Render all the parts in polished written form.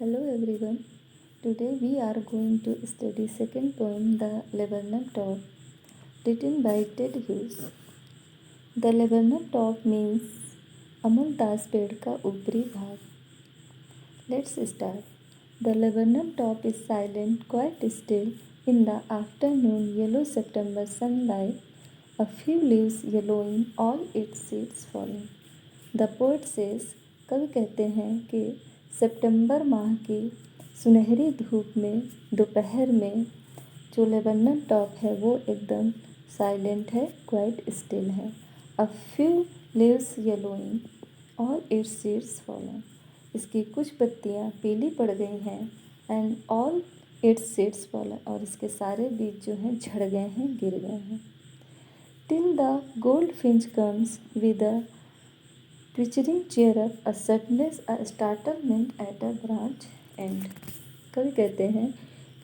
Hello everyone. Today we are going to study second poem The Laburnum Top, written by Ted Hughes. The laburnum top means अमलतास पेड़ का ऊपरी भाग. Let's start. The laburnum top is silent, quite still in the afternoon yellow September sunlight, a few leaves yellowing, all its seeds falling. The poet says, कवि कहते हैं कि सितंबर माह की सुनहरी धूप में दोपहर में जो लेबनम टॉप है वो एकदम साइलेंट है, क्वाइट स्टिल है. A few leaves yellowing all it's seeds fallen. इसकी कुछ पत्तियाँ पीली पड़ गई हैं. And all it's seeds fallen, और इसके सारे बीज जो हैं झड़ गए हैं, गिर गए हैं. Till the goldfinch comes with a twitching chirrup, a suddenness, a startlement at a branch end. कवि कहते हैं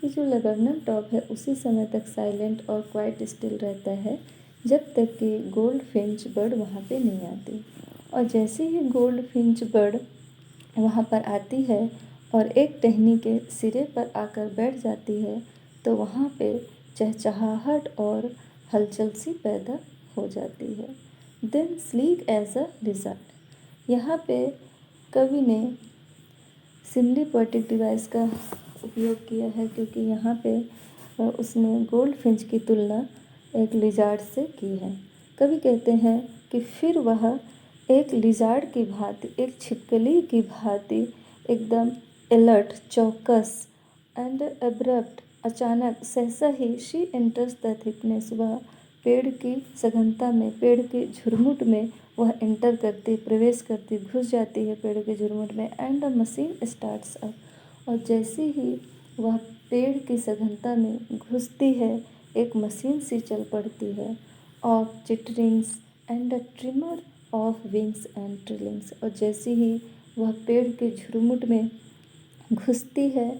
कि जो लेबनम टॉप है उसी समय तक साइलेंट और क्वाइट स्टिल रहता है जब तक कि गोल्ड फिंच बर्ड वहाँ पे नहीं आती. और जैसे ही गोल्ड फिंच बर्ड वहाँ पर आती है और एक टहनी के सिरे पर आकर बैठ जाती है तो वहाँ पे चहचहाहट और हलचल सी पैदा हो जाती है. Then sleek as a lizard. यहाँ पे कवि ने सिमली पोएटिक डिवाइस का उपयोग किया है क्योंकि यहाँ पे उसने गोल्ड फिंच की तुलना एक लिजार्ड से की है. कवि कहते हैं कि फिर वह एक लिजार्ड की भांति, एक छिपकली की भांति एकदम अलर्ट, चौकस एंड एब्रप्ट, अचानक सहसा ही शी एंटर्स द थिकनेस. वह पेड़ की सघनता में, पेड़ के झुरमुट में वह एंटर करती, प्रवेश करती, घुस जाती है पेड़ के झुरमुट में. And a machine starts up. और जैसे ही वह पेड़ की सघनता में घुसती है एक मशीन सी चल पड़ती है. Of चिटरिंग्स and a trimmer of wings and trillings. और जैसे ही वह पेड़ के झुरमुट में घुसती है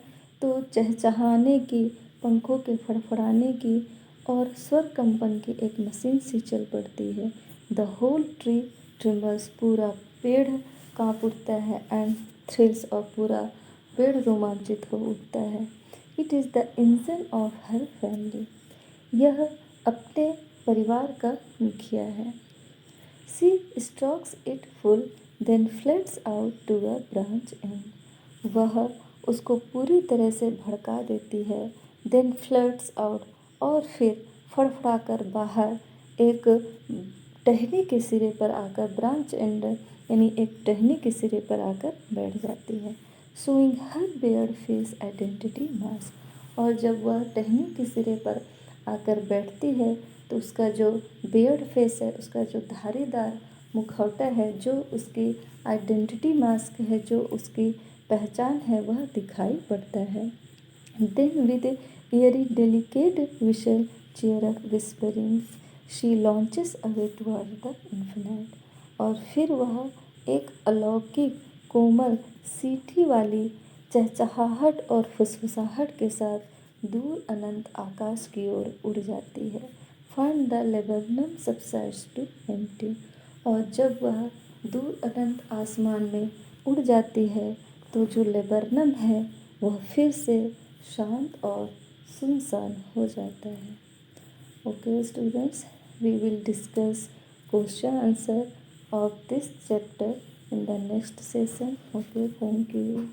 तो चहचहाने की, पंखों के फड़फड़ाने की और स्वर कंपन की एक मशीन सी चल पड़ती है. The whole tree trembles. पूरा पेड़ काँप उठता है. And thrills. और पूरा पेड़ रोमांचित हो उठता है. It is the engine of her family. यह अपने परिवार का मुखिया है. She strokes it full then flits out to a branch end. वह उसको पूरी तरह से भड़का देती है. Then flirts out. और फिर फड़फड़ाकर बाहर एक टहनी के सिरे पर आकर, ब्रांच एंड यानी एक टहनी के सिरे पर आकर बैठ जाती है. शोइंग हर बेयर्ड फेस आइडेंटिटी मास्क. और जब वह टहनी के सिरे पर आकर बैठती है तो उसका जो बेयर्ड फेस है, उसका जो धारीदार मुखौटा है, जो उसकी आइडेंटिटी मास्क है, जो उसकी पहचान है, वह दिखाई पड़ता है. Then with airy delicate whistle cheer up whispering she launches away toward the infinite. और फिर वह एक अलौकिक, कोमल, सीठी वाली चहचहाहट और फुसफुसाहट के साथ दूर अनंत आकाश की ओर उड़ जाती है. Find the laburnum subsides to empty. और जब वह दूर अनंत आसमान में उड़ जाती है तो जो लेबनम है वह फिर से शांत और सुनसान हो जाता है. Okay students, we will discuss question answer of this chapter in the next session. Okay, thank you.